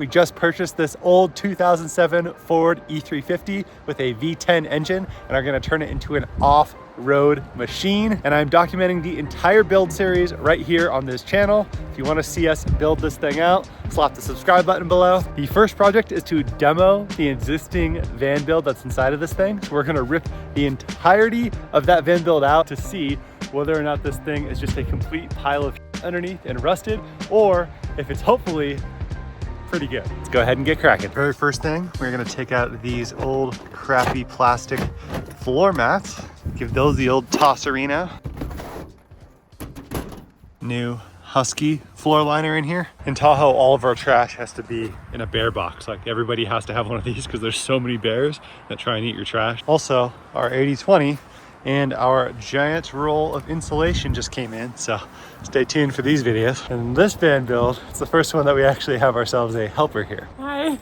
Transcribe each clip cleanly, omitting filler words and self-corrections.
We just purchased this old 2007 Ford E350 with a V10 engine and are gonna turn it into an off-road machine. And I'm documenting the entire build series right here on this channel. If you wanna see us build this thing out, slap the subscribe button below. The first project is to demo the existing van build that's inside of this thing. So we're gonna rip the entirety of that van build out to see whether or not this thing is just a complete pile of underneath and rusted, or if it's hopefully pretty good. Let's go ahead and get cracking. Very first thing, we're gonna take out these old crappy plastic floor mats, give those the old tosserino. New Husky floor liner in here. In Tahoe, all of our trash has to be in a bear box. Like everybody has to have one of these because there's so many bears that try and eat your trash. Also, our 80/20 and our giant roll of insulation just came in, so stay tuned for these videos. And this van build, it's the first one that we actually have ourselves a helper here. Hi.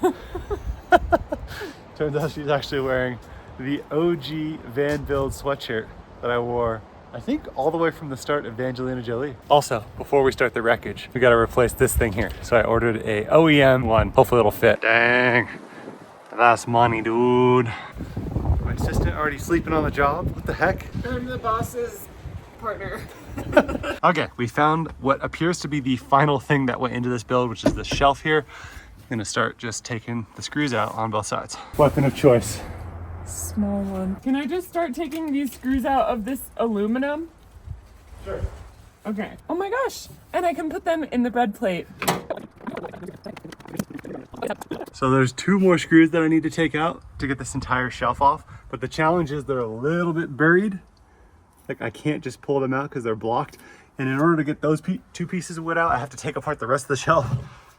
Turns out she's actually wearing the OG van build sweatshirt that I wore, I think, all the way from the start of Angelina Jolie. Also, before we start the wreckage, we gotta replace this thing here. So I ordered a OEM one. Hopefully it'll fit. Dang, that's money, dude. My assistant already sleeping on the job. What the heck? I'm the boss's partner. Okay, we found what appears to be the final thing that went into this build, which is the shelf here. I'm gonna start just taking the screws out on both sides. Weapon of choice. Small one. Can I just start taking these screws out of this aluminum? Sure. Okay. Oh my gosh. And I can put them in the bread plate. So there's 2 more screws that I need to take out to get this entire shelf off. But the challenge is they're a little bit buried. Like I can't just pull them out because they're blocked. And in order to get those 2 pieces of wood out, I have to take apart the rest of the shelf.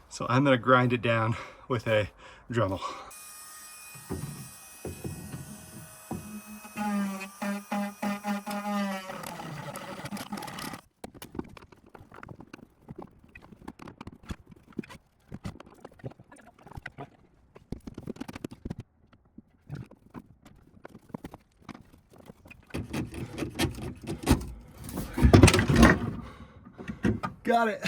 So I'm gonna grind it down with a Dremel. Got it.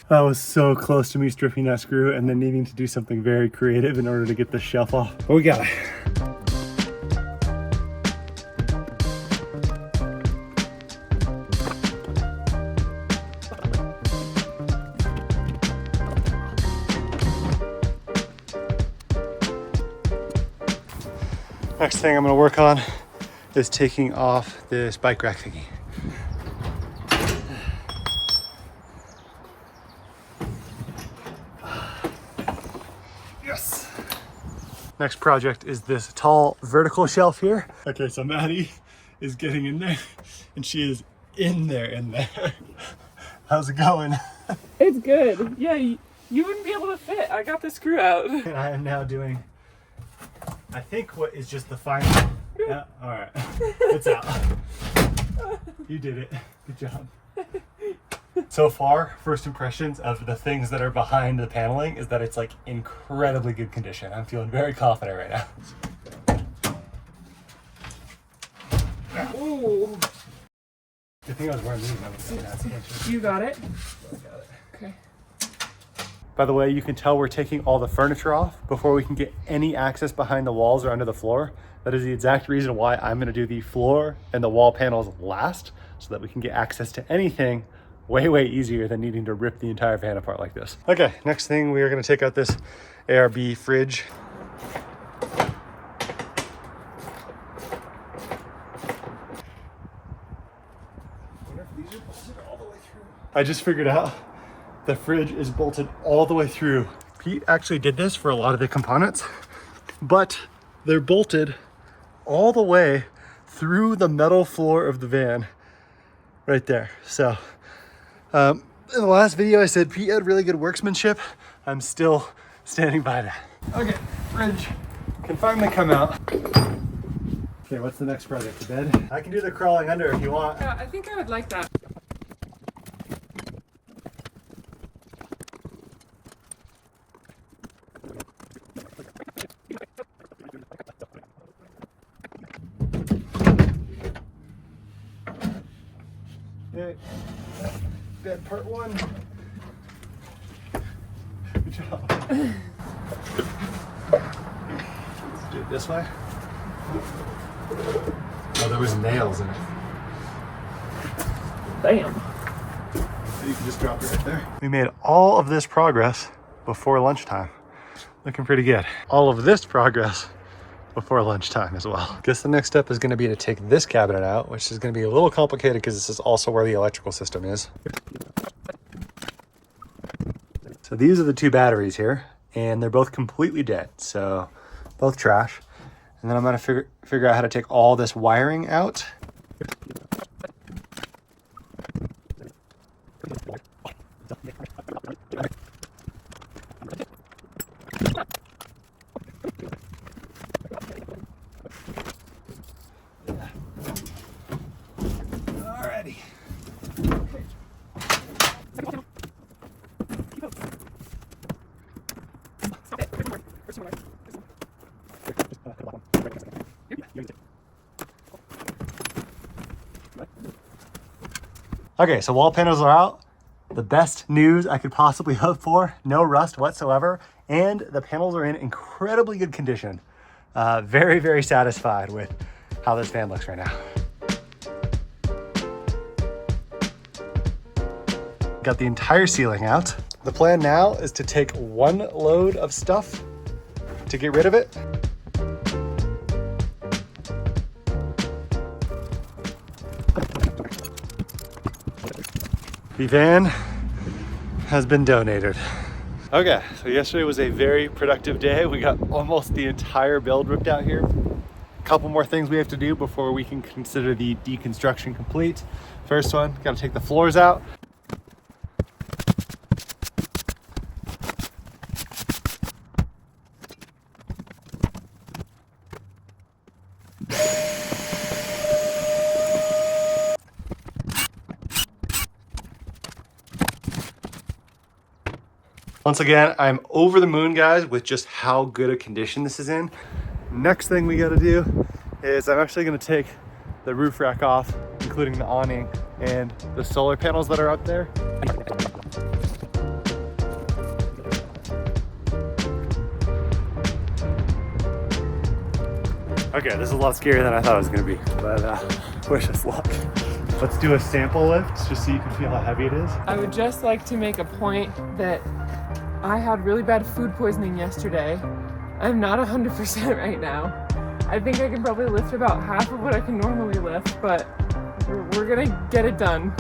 That was so close to me stripping that screw and then needing to do something very creative in order to get this shelf off. But we got it. Next thing I'm gonna work on is taking off this bike rack thingy. Yes. Next project is this tall vertical shelf here. Okay, so Maddie is getting in there and she is in there. How's it going? It's good. Yeah, you wouldn't be able to fit. I got the screw out. And I am now doing, I think, what is just the final. Yeah, all right, it's out. You did it, good job. So far, first impressions of the things that are behind the paneling is that it's like incredibly good condition. I'm feeling very confident right now. Ooh. Good thing I was wearing these. You got it? I got it. Okay. By the way, you can tell we're taking all the furniture off before we can get any access behind the walls or under the floor. That is the exact reason why I'm gonna do the floor and the wall panels last, so that we can get access to anything way easier than needing to rip the entire van apart like this. Okay, next thing, we are gonna take out this ARB fridge. I just figured out the fridge is bolted all the way through. Pete actually did this for a lot of the components, but they're bolted all the way through the metal floor of the van right there. So in the last video I said Pete had really good workmanship. I'm still standing by that. Okay, fridge can finally come out. Okay, what's the next project? The bed? I can do the crawling under if you want. Yeah, I think I would like that. Okay, bed part 1. Good job. this way. Oh, there was nails in it. Bam. So you can just drop it right there. We made all of this progress before lunchtime. Looking pretty good. All of this progress before lunchtime as well. Guess the next step is going to be to take this cabinet out, which is going to be a little complicated because this is also where the electrical system is. So these are the two batteries here, and they're both completely dead, so both trash. And then I'm going to figure out how to take all this wiring out. Alrighty. Okay, so wall panels are out. The best news I could possibly hope for, no rust whatsoever, and the panels are in incredibly good condition. Very, very satisfied with how this van looks right now. Got the entire ceiling out. The plan now is to take one load of stuff to get rid of it. The van has been donated. Okay, so yesterday was a very productive day. We got almost the entire build ripped out here. A couple more things we have to do before we can consider the deconstruction complete. First one, gotta take the floors out. Once again, I'm over the moon, guys, with just how good a condition this is in. Next thing we gotta do is I'm actually gonna take the roof rack off, including the awning and the solar panels that are up there. Okay, this is a lot scarier than I thought it was gonna be, but wish us luck. Let's do a sample lift just so you can feel how heavy it is. I would just like to make a point that I had really bad food poisoning yesterday. I'm not 100% right now. I think I can probably lift about half of what I can normally lift, but we're gonna get it done.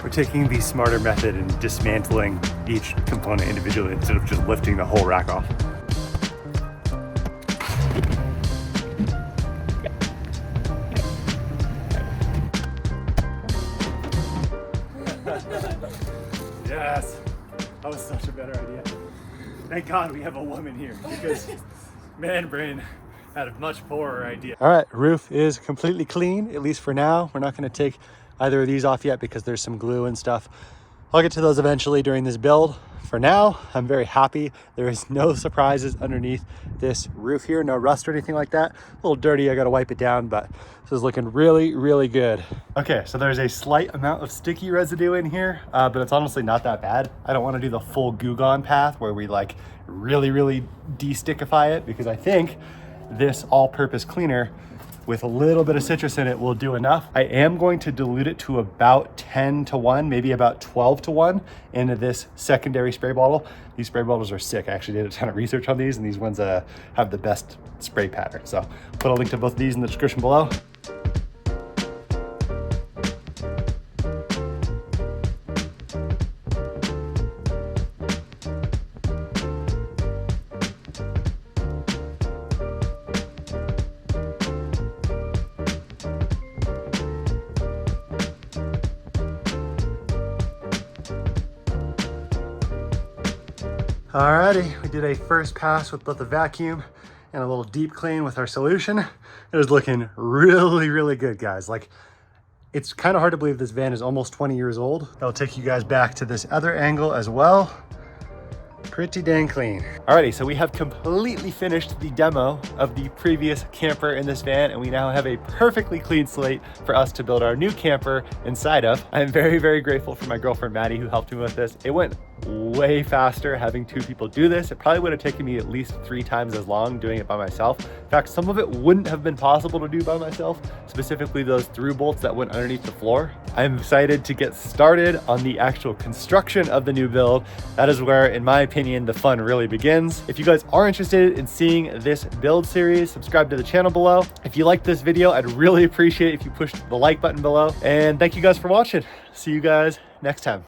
We're taking the smarter method and dismantling each component individually instead of just lifting the whole rack off. Yes, that was such a better idea. Thank God we have a woman here because man brain had a much poorer idea. All right, roof is completely clean, at least for now. We're not gonna take either of these off yet because there's some glue and stuff. I'll get to those eventually during this build. For now, I'm very happy. There is no surprises underneath this roof here, no rust or anything like that. A little dirty, I gotta wipe it down, but this is looking really, really good. Okay, so there's a slight amount of sticky residue in here, but it's honestly not that bad. I don't wanna do the full Goo Gone path where we like really, really de-stickify it because I think this all-purpose cleaner with a little bit of citrus in it will do enough. I am going to dilute it to about 10-1, maybe about 12-1 into this secondary spray bottle. These spray bottles are sick. I actually did a ton of research on these, and these ones have the best spray pattern. So put a link to both of these in the description below. Alrighty, we did a first pass with both the vacuum and a little deep clean with our solution. It is looking really, really good, guys. Like, it's kind of hard to believe this van is almost 20 years old. I'll take you guys back to this other angle as well. Pretty dang clean. Alrighty, so we have completely finished the demo of the previous camper in this van, and we now have a perfectly clean slate for us to build our new camper inside of. I am very, very grateful for my girlfriend Maddie who helped me with this. It went way faster having two people do this. It probably would have taken me at least 3 times as long doing it by myself. In fact, some of it wouldn't have been possible to do by myself, specifically those through bolts that went underneath the floor. I'm excited to get started on the actual construction of the new build. That is where, in my opinion, the fun really begins. If you guys are interested in seeing this build series, subscribe to the channel below. If you liked this video, I'd really appreciate it if you pushed the like button below. And thank you guys for watching. See you guys next time.